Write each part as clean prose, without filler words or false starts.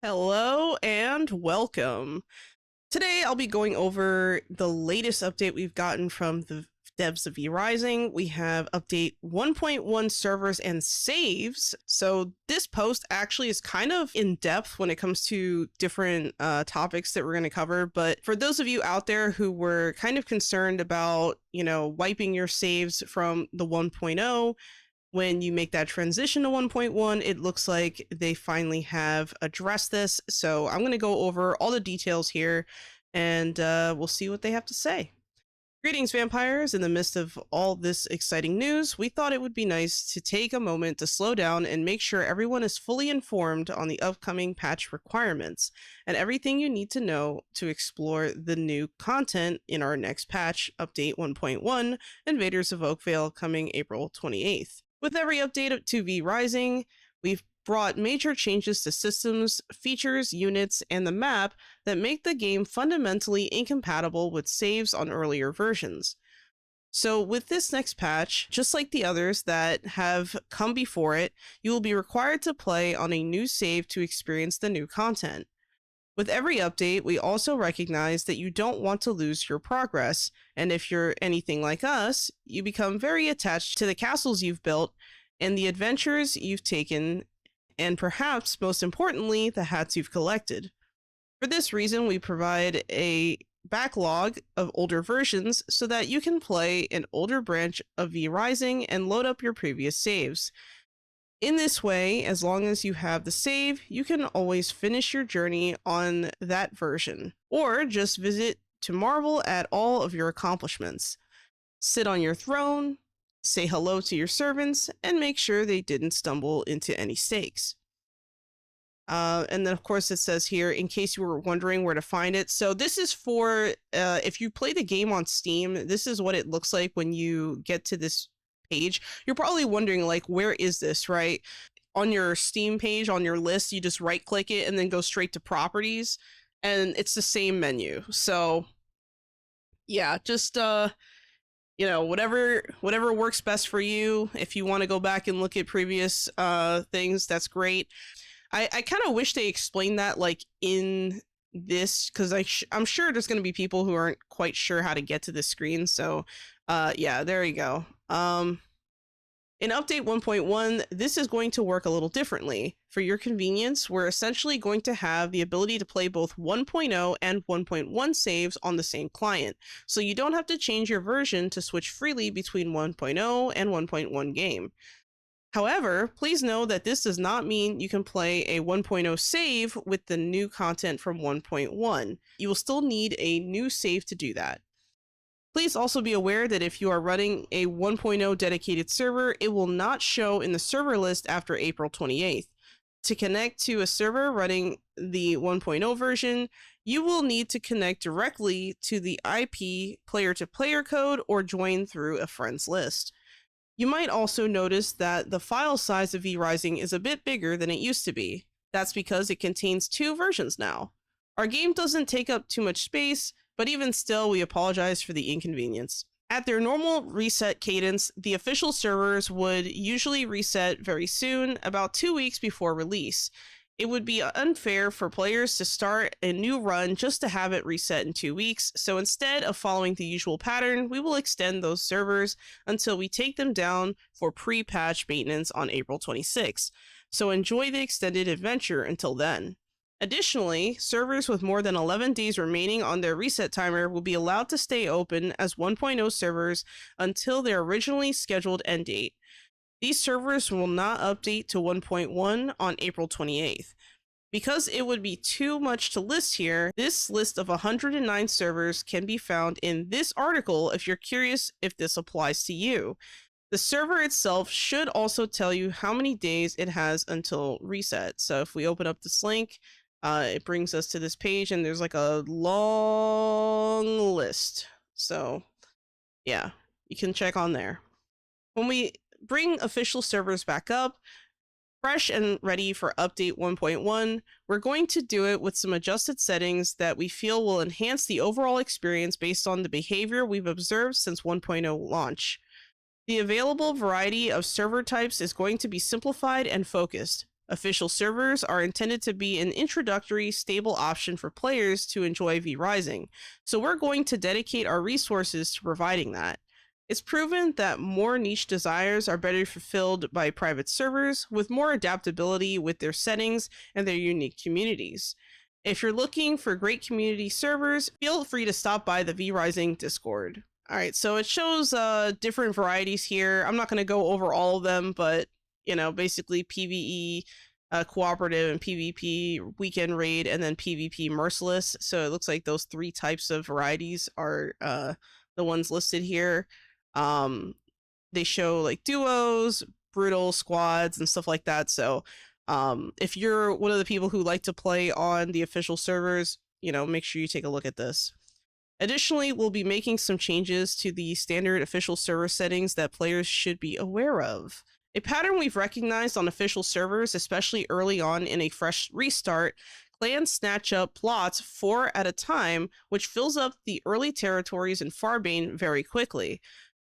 Hello and welcome. Today I'll be going over the latest update we've gotten from the devs of V-Rising. We have update 1.1 servers and saves. So this post actually is kind of in depth when it comes to different topics that we're going to cover. But for those of you out there who were kind of concerned about, wiping your saves from the 1.0, when you make that transition to 1.1, it looks like they finally have addressed this. So I'm going to go over all the details here and we'll see what they have to say. Greetings, vampires. In the midst of all this exciting news, we thought it would be nice to take a moment to slow down and make sure everyone is fully informed on the upcoming patch requirements and everything you need to know to explore the new content in our next patch, Update 1.1, Invaders of Oakveil, coming April 28th. With every update to V-Rising, we've brought major changes to systems, features, units, and the map that make the game fundamentally incompatible with saves on earlier versions. So with this next patch, just like the others that have come before it, you will be required to play on a new save to experience the new content. With every update, we also recognize that you don't want to lose your progress, and if you're anything like us, you become very attached to the castles you've built and the adventures you've taken, and perhaps most importantly, the hats you've collected. For this reason, we provide a backlog of older versions so that you can play an older branch of V-Rising and load up your previous saves. In this way, as long as you have the save, you can always finish your journey on that version, or just visit to marvel at all of your accomplishments. Sit on your throne, say hello to your servants, and make sure they didn't stumble into any stakes. And then, of course, it says here, in case you were wondering where to find it. So this is for, if you play the game on Steam, this is what it looks like when you get to this page. You're probably wondering, like, where is this, right? On your Steam page, on your list, you just right click it and then go straight to properties, and it's the same menu. So yeah, just whatever works best for you. If you want to go back and look at previous things, that's great. I kind of wish they explained that, like, in this, because I'm sure there's going to be people who aren't quite sure how to get to this screen. So yeah, there you go. In Update 1.1, this is going to work a little differently. For your convenience, we're essentially going to have the ability to play both 1.0 and 1.1 saves on the same client, so you don't have to change your version to switch freely between 1.0 and 1.1 game. However, please know that this does not mean you can play a 1.0 save with the new content from 1.1. You will still need a new save to do that. Please also be aware that if you are running a 1.0 dedicated server, it will not show in the server list after April 28th. To connect to a server running the 1.0 version, you will need to connect directly to the IP player-to-player code or join through a friends list. You might also notice that the file size of V-Rising is a bit bigger than it used to be. That's because it contains 2 versions now. Our game doesn't take up too much space, but even still, we apologize for the inconvenience. At their normal reset cadence, the official servers would usually reset very soon, about 2 weeks before release. It would be unfair for players to start a new run just to have it reset in 2 weeks, so instead of following the usual pattern, we will extend those servers until we take them down for pre-patch maintenance on April 26th. So enjoy the extended adventure until then. Additionally, servers with more than 11 days remaining on their reset timer will be allowed to stay open as 1.0 servers until their originally scheduled end date. These servers will not update to 1.1 on April 28th. Because it would be too much to list here, this list of 109 servers can be found in this article if you're curious if this applies to you. The server itself should also tell you how many days it has until reset. So if we open up this link, it brings us to this page and there's like a long list. So yeah, you can check on there. When we bring official servers back up, fresh and ready for update 1.1, we're going to do it with some adjusted settings that we feel will enhance the overall experience based on the behavior we've observed since 1.0 launch. The available variety of server types is going to be simplified and focused. Official servers are intended to be an introductory, stable option for players to enjoy V Rising, so we're going to dedicate our resources to providing that. It's proven that more niche desires are better fulfilled by private servers with more adaptability with their settings and their unique communities. If you're looking for great community servers, feel free to stop by the V Rising Discord. All right, so it shows different varieties here. I'm not going to go over all of them, but basically PvE, cooperative, and PvP weekend raid, and then PvP merciless. So it looks like those three types of varieties are the ones listed here. They show like duos, brutal squads, and stuff like that. So if you're one of the people who like to play on the official servers, make sure you take a look at this. Additionally, we'll be making some changes to the standard official server settings that players should be aware of. A pattern we've recognized on official servers, especially early on in a fresh restart, clans snatch up plots 4 at a time, which fills up the early territories in Farbane very quickly,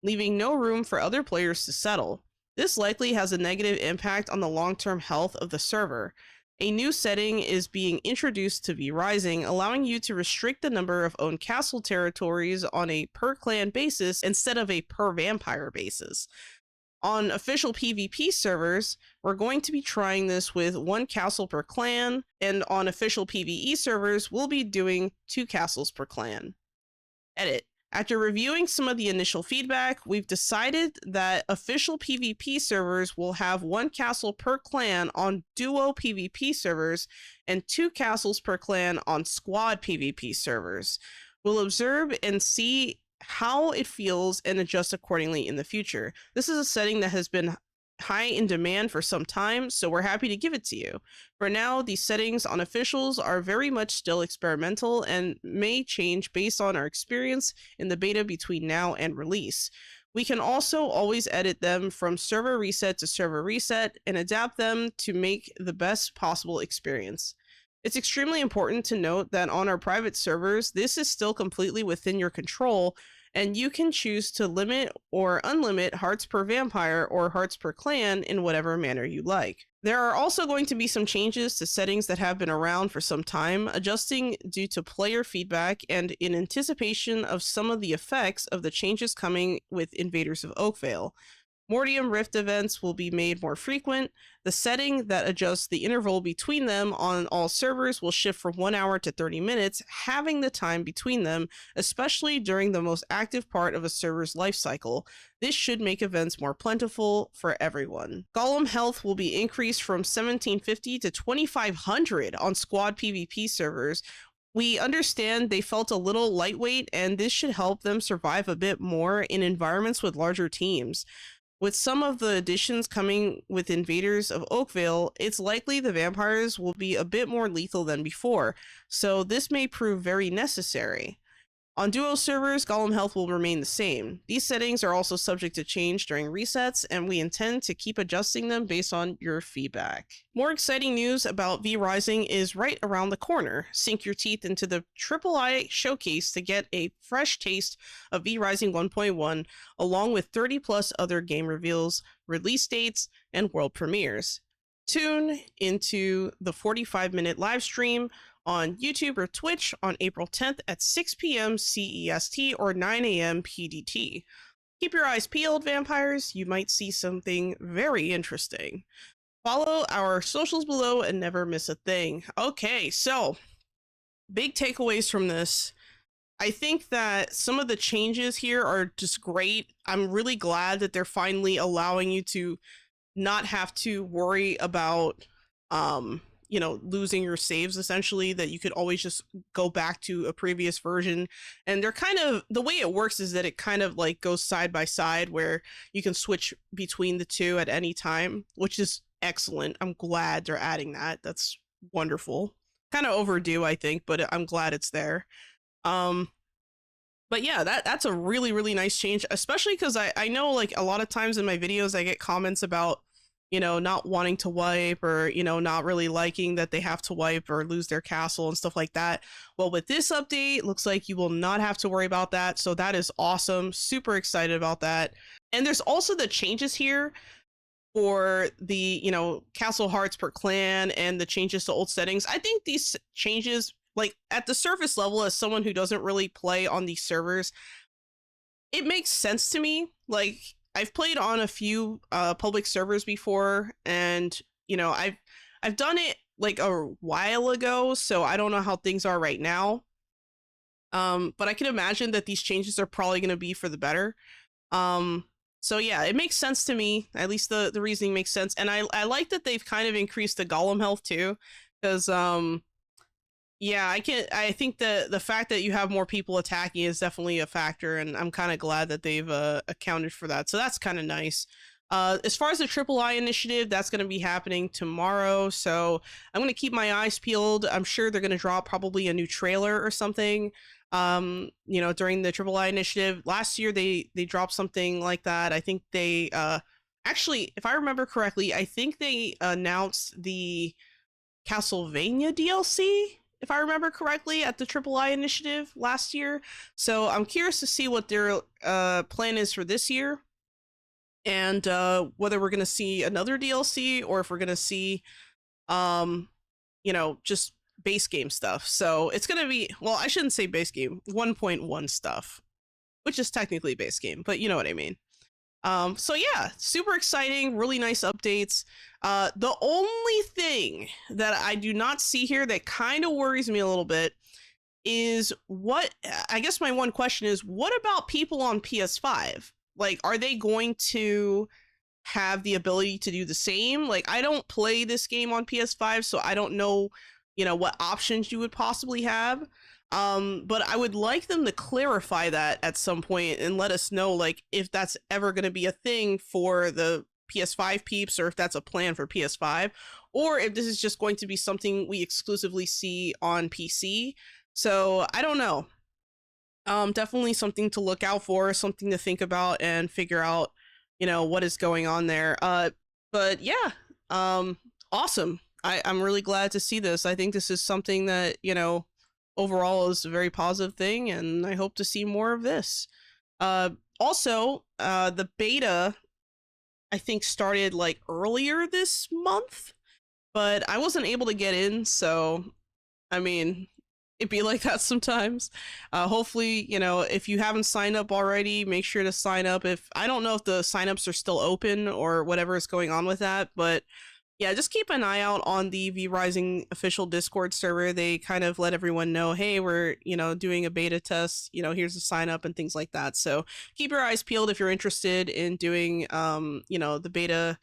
leaving no room for other players to settle. This likely has a negative impact on the long-term health of the server. A new setting is being introduced to V Rising, allowing you to restrict the number of owned castle territories on a per clan basis instead of a per vampire basis. On official PvP servers, we're going to be trying this with 1 castle per clan, and on official PvE servers, we'll be doing 2 castles per clan. Edit. After reviewing some of the initial feedback, we've decided that official PvP servers will have 1 castle per clan on duo PvP servers and 2 castles per clan on squad PvP servers. We'll observe and see how it feels and adjust accordingly in the future. This is a setting that has been high in demand for some time, so we're happy to give it to you. For now, these settings on officials are very much still experimental and may change based on our experience in the beta between now and release. We can also always edit them from server reset to server reset and adapt them to make the best possible experience. It's extremely important to note that on our private servers, this is still completely within your control, and you can choose to limit or unlimit hearts per vampire or hearts per clan in whatever manner you like. There are also going to be some changes to settings that have been around for some time, adjusting due to player feedback and in anticipation of some of the effects of the changes coming with Invaders of Oakveil. Mortium Rift events will be made more frequent. The setting that adjusts the interval between them on all servers will shift from 1 hour to 30 minutes, having the time between them, especially during the most active part of a server's life cycle. This should make events more plentiful for everyone. Golem health will be increased from 1750 to 2500 on squad PvP servers. We understand they felt a little lightweight, and this should help them survive a bit more in environments with larger teams. With some of the additions coming with Invaders of Oakveil, it's likely the vampires will be a bit more lethal than before, so this may prove very necessary. On duo servers, Golem health will remain the same. These settings are also subject to change during resets, and we intend to keep adjusting them based on your feedback. More exciting news about V Rising is right around the corner. Sink your teeth into the III showcase to get a fresh taste of V Rising 1.1, along with 30 plus other game reveals, release dates, and world premieres. Tune into the 45-minute live stream on YouTube or Twitch on April 10th at 6 p.m. CEST or 9 a.m. PDT. Keep your eyes peeled, vampires. You might see something very interesting. Follow our socials below and never miss a thing. Okay, so big takeaways from this. I think that some of the changes here are just great. I'm really glad that they're finally allowing you to not have to worry about losing your saves, essentially, that you could always just go back to a previous version. And they're kind of, the way it works is that it kind of like goes side by side where you can switch between the two at any time, which is excellent. I'm glad they're adding that. That's wonderful. Kind of overdue, I think, but I'm glad it's there. But yeah, that's a really, really nice change, especially because I know like a lot of times in my videos I get comments about not wanting to wipe, or, not really liking that they have to wipe or lose their castle and stuff like that. Well, with this update, looks like you will not have to worry about that. So that is awesome. Super excited about that. And there's also the changes here for the, castle hearts per clan and the changes to old settings. I think these changes, like at the surface level, as someone who doesn't really play on these servers, it makes sense to me. Like, I've played on a few public servers before, and I've done it like a while ago, so I don't know how things are right now. But I can imagine that these changes are probably going to be for the better. So yeah, it makes sense to me. At least the reasoning makes sense, and I like that they've kind of increased the golem health too, because yeah, I think the fact that you have more people attacking is definitely a factor, and I'm kind of glad that they've accounted for that. So that's kind of nice. As far as the Triple I initiative, that's going to be happening tomorrow, so I'm going to keep my eyes peeled. I'm sure they're going to drop probably a new trailer or something. During the Triple I initiative last year, they dropped something like that. I think they actually, if I remember correctly, I think they announced the Castlevania DLC, if I remember correctly, at the Triple I initiative last year. So I'm curious to see what their plan is for this year, and whether we're going to see another DLC or if we're going to see, just base game stuff. So it's going to be, well, I shouldn't say base game, 1.1 stuff, which is technically base game, but you know what I mean. So yeah, super exciting, really nice updates. The only thing that I do not see here that kind of worries me a little bit is I guess my one question is, what about people on PS5? Like, are they going to have the ability to do the same? Like, I don't play this game on PS5, so I don't know, what options you would possibly have. But I would like them to clarify that at some point and let us know, like, if that's ever going to be a thing for the PS5 peeps, or if that's a plan for PS5, or if this is just going to be something we exclusively see on PC. So I don't know. Definitely something to look out for, something to think about and figure out, what is going on there. But yeah, awesome. I'm really glad to see this. I think this is something that, overall is a very positive thing, and I hope to see more of this. Also, the beta, I think, started like earlier this month, but I wasn't able to get in, so I mean, it'd be like that sometimes. Hopefully, if you haven't signed up already, make sure to sign up. If I don't know if the signups are still open or whatever is going on with that, but yeah, just keep an eye out on the V Rising official Discord server. They kind of let everyone know, hey, we're, doing a beta test, here's the sign up and things like that. So keep your eyes peeled if you're interested in doing, the beta,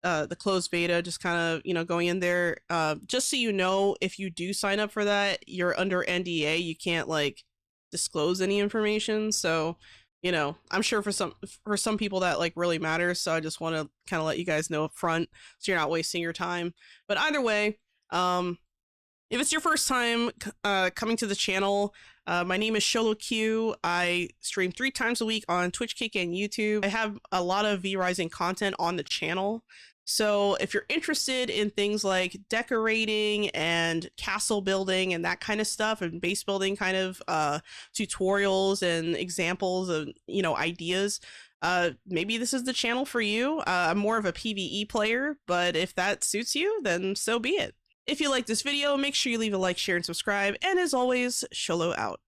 the closed beta, just kind of, going in there. Just so you know, if you do sign up for that, you're under NDA. You can't like disclose any information. So, I'm sure for some people that like really matters. So I just want to kind of let you guys know up front, so you're not wasting your time. But either way, if it's your first time coming to the channel, my name is SholoQ. I stream 3 times a week on Twitch, Kick, and YouTube. I have a lot of V Rising content on the channel. So if you're interested in things like decorating and castle building and that kind of stuff, and base building kind of tutorials and examples of, ideas, maybe this is the channel for you. I'm more of a PvE player, but if that suits you, then so be it. If you like this video, make sure you leave a like, share, and subscribe. And as always, Sholo out.